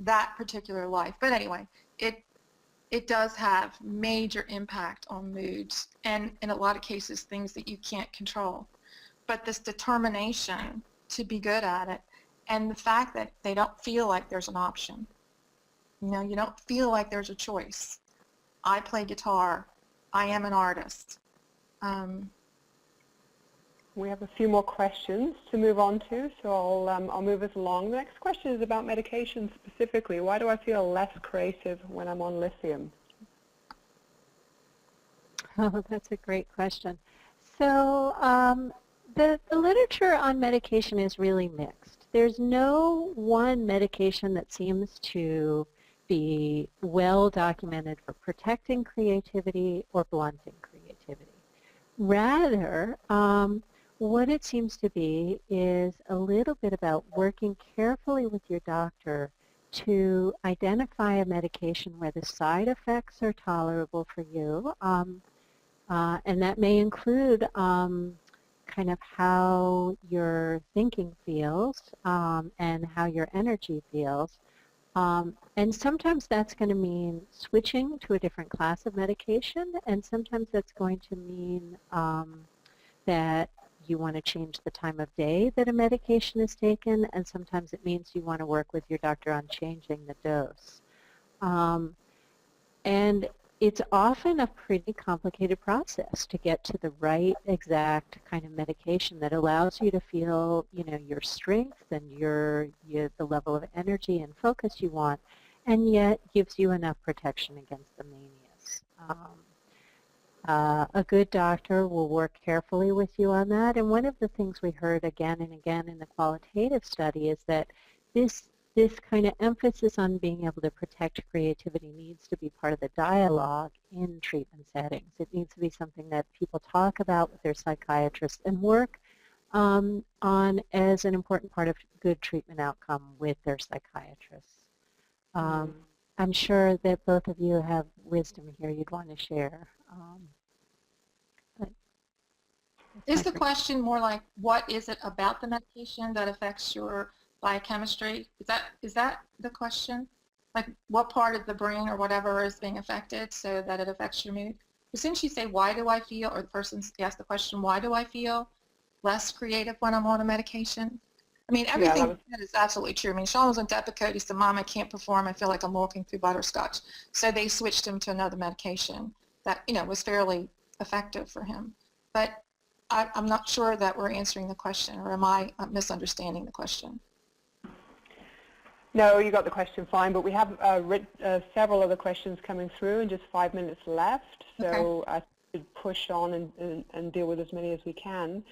Speaker 2: that particular life. But anyway, it does have major impact on moods, and in a lot of cases things that you can't control. But this determination to be good at it, and the fact that they don't feel like there's an option. You don't feel like there's a choice. I play guitar. I am an artist.
Speaker 1: We have a few more questions to move on to, so I'll move us along. The next question is about medication specifically. Why do I feel less creative when I'm on lithium?
Speaker 3: Oh, that's a great question. So the literature on medication is really mixed. There's no one medication that seems to be well documented for protecting creativity or blunting creativity. Rather, what it seems to be is a little bit about working carefully with your doctor to identify a medication where the side effects are tolerable for you, and that may include kind of how your thinking feels and how your energy feels. And sometimes that's going to mean switching to a different class of medication, and sometimes that's going to mean that you want to change the time of day that a medication is taken, and sometimes it means you want to work with your doctor on changing the dose. And it's often a pretty complicated process to get to the right exact kind of medication that allows you to feel, your strength and the level of energy and focus you want, and yet gives you enough protection against the manias. A good doctor will work carefully with you on that, and one of the things we heard again and again in the qualitative study is that this kind of emphasis on being able to protect creativity needs to be part of the dialogue in treatment settings. It needs to be something that people talk about with their psychiatrists and work on as an important part of good treatment outcome with their psychiatrists. I'm sure that both of you have wisdom here you'd want to share.
Speaker 2: Is the question more like, what is it about the medication that affects your biochemistry? Is that the question? Like, what part of the brain or whatever is being affected so that it affects your mood? Because didn't she say, why do I feel, or the person asked the question, why do I feel less creative when I'm on a medication? I mean, everything that is absolutely true. I mean, Shawn was on Depakote. He said, Mom, I can't perform. I feel like I'm walking through butterscotch. So they switched him to another medication that, was fairly effective for him. But I'm not sure that we're answering the question, or am I misunderstanding the question?
Speaker 1: No, you got the question fine, but we have several other questions coming through and just 5 minutes left, so I should push on and deal with as many as we can.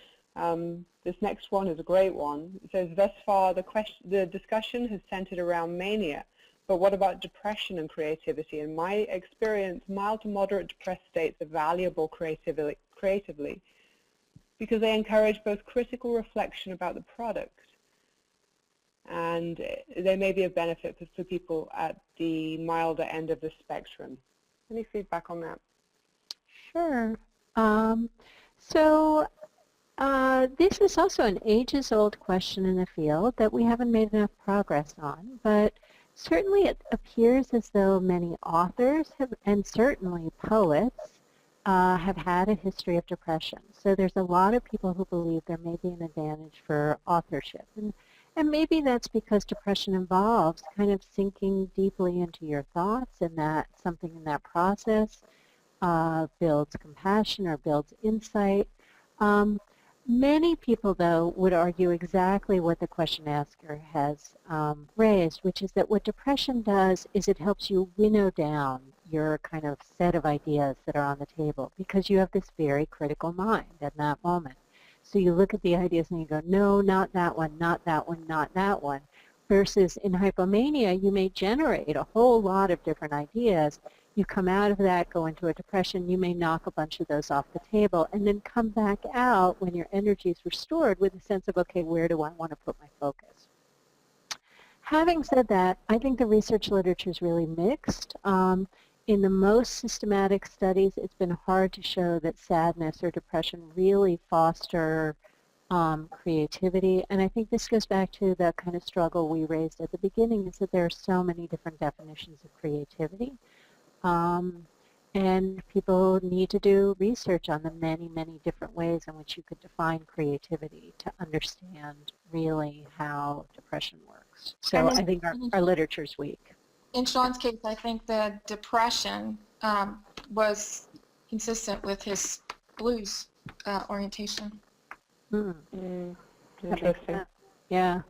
Speaker 1: This next one is a great one. It says, thus far the discussion has centered around mania. but what about depression and creativity? In my experience, mild to moderate depressed states are valuable creatively because they encourage both critical reflection about the product, and they may be of benefit for people at the milder end of the spectrum. Any feedback on that?
Speaker 3: Sure. So this is also an ages-old question in the field that we haven't made enough progress on, but certainly it appears as though many authors have, and certainly poets have had a history of depression. So there's a lot of people who believe there may be an advantage for authorship. And maybe that's because depression involves kind of sinking deeply into your thoughts, and that something in that process builds compassion or builds insight. Many people, though, would argue exactly what the question asker has raised, which is that what depression does is it helps you winnow down your kind of set of ideas that are on the table, because you have this very critical mind at that moment. So you look at the ideas and you go, no, not that one, not that one, not that one. Versus in hypomania, you may generate a whole lot of different ideas. You come out of that, go into a depression, you may knock a bunch of those off the table, and then come back out when your energy is restored with a sense of, okay, where do I want to put my focus? Having said that, I think the research literature is really mixed. In the most systematic studies, it's been hard to show that sadness or depression really foster creativity. And I think this goes back to the kind of struggle we raised at the beginning, is that there are so many different definitions of creativity. And people need to do research on the many, many different ways in which you could define creativity to understand really how depression works. So I think our literature is weak.
Speaker 2: In Shawn's case, I think the depression was consistent with his blues orientation.
Speaker 1: Interesting.
Speaker 3: Yeah.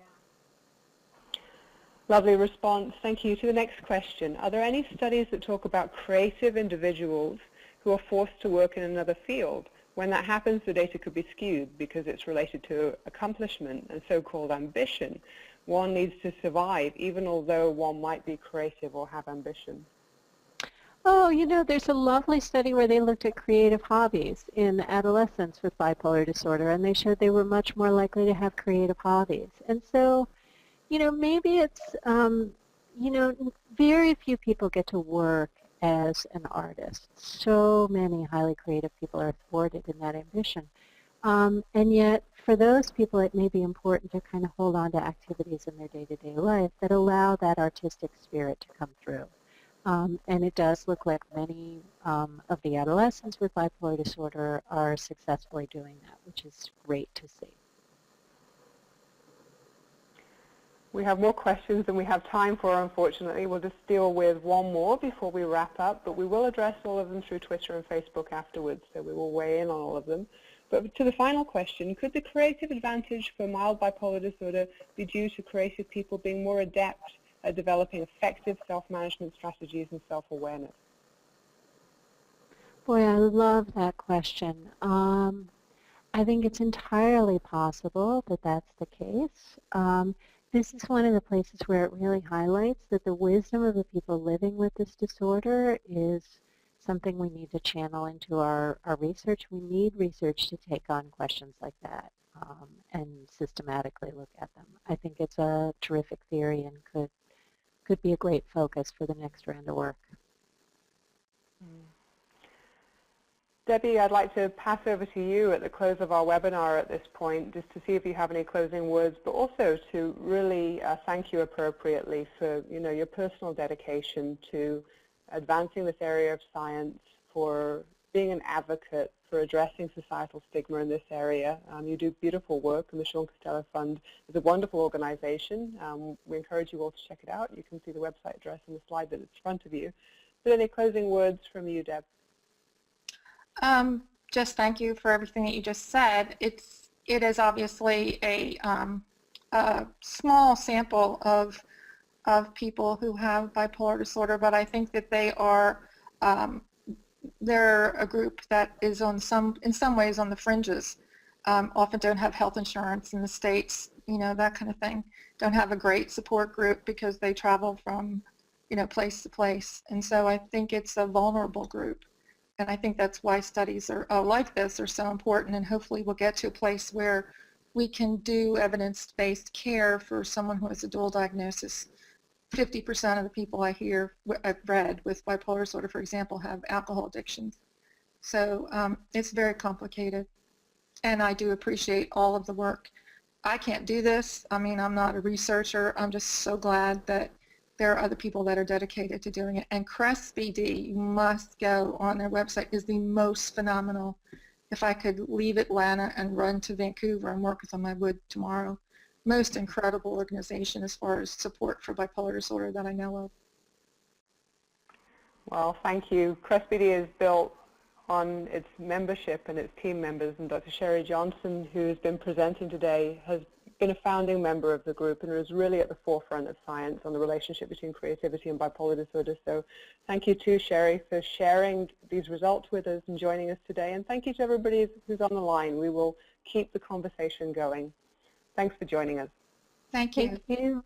Speaker 1: Lovely response. Thank you. To the next question. Are there any studies that talk about creative individuals who are forced to work in another field? When that happens, the data could be skewed because it's related to accomplishment and so-called ambition. One needs to survive, even although one might be creative or have ambition.
Speaker 3: Oh, you know, there's a lovely study where they looked at creative hobbies in adolescents with bipolar disorder, and they showed they were much more likely to have creative hobbies. And so, you know, maybe it's, you know, very few people get to work as an artist. So many highly creative people are thwarted in that ambition. And yet, for those people, it may be important to kind of hold on to activities in their day-to-day life that allow that artistic spirit to come through. And it does look like many of the adolescents with bipolar disorder are successfully doing that, which is great to see.
Speaker 1: We have more questions than we have time for, unfortunately. We'll just deal with one more before we wrap up, but we will address all of them through Twitter and Facebook afterwards, so we will weigh in on all of them. But to the final question, could the creative advantage for mild bipolar disorder be due to creative people being more adept at developing effective self-management strategies and self-awareness?
Speaker 3: Boy, I love that question. I think it's entirely possible that that's the case. This is one of the places where it really highlights that the wisdom of the people living with this disorder is something we need to channel into our research. We need research to take on questions like that and systematically look at them. I think it's a terrific theory and could be a great focus for the next round of work.
Speaker 1: Debbie, I'd like to pass over to you at the close of our webinar at this point, just to see if you have any closing words, but also to really thank you appropriately for your personal dedication to advancing this area of science, for being an advocate, for addressing societal stigma in this area. You do beautiful work, and the Shawn Costello Fund is a wonderful organization. We encourage you all to check it out. You can see the website address in the slide that is in front of you. But any closing words from you, Deb?
Speaker 2: Just thank you for everything that you just said. It is obviously a small sample of people who have bipolar disorder, but I think that they're a group that is in some ways on the fringes. Often don't have health insurance in the States, that kind of thing. Don't have a great support group because they travel from place to place. And so I think it's a vulnerable group. And I think that's why studies are like this are so important, and hopefully we'll get to a place where we can do evidence-based care for someone who has a dual diagnosis. 50% of the people I've read with bipolar disorder, for example, have alcohol addictions. So it's very complicated, and I do appreciate all of the work. I can't do this. I mean, I'm not a researcher. I'm just so glad that there are other people that are dedicated to doing it. And CREST-BD, you must go on their website, is the most phenomenal. If I could leave Atlanta and run to Vancouver and work with them, I would tomorrow. Most incredible organization as far as support for bipolar disorder that I know of.
Speaker 1: Well, thank you. CREST-BD is built on its membership and its team members, and Dr. Sherry Johnson, who has been presenting today, has been a founding member of the group and is really at the forefront of science on the relationship between creativity and bipolar disorder. So thank you to Sherry for sharing these results with us and joining us today, and thank you to everybody who's on the line. We will keep the conversation going. Thanks for joining us.
Speaker 2: Thank you.
Speaker 3: Thank you.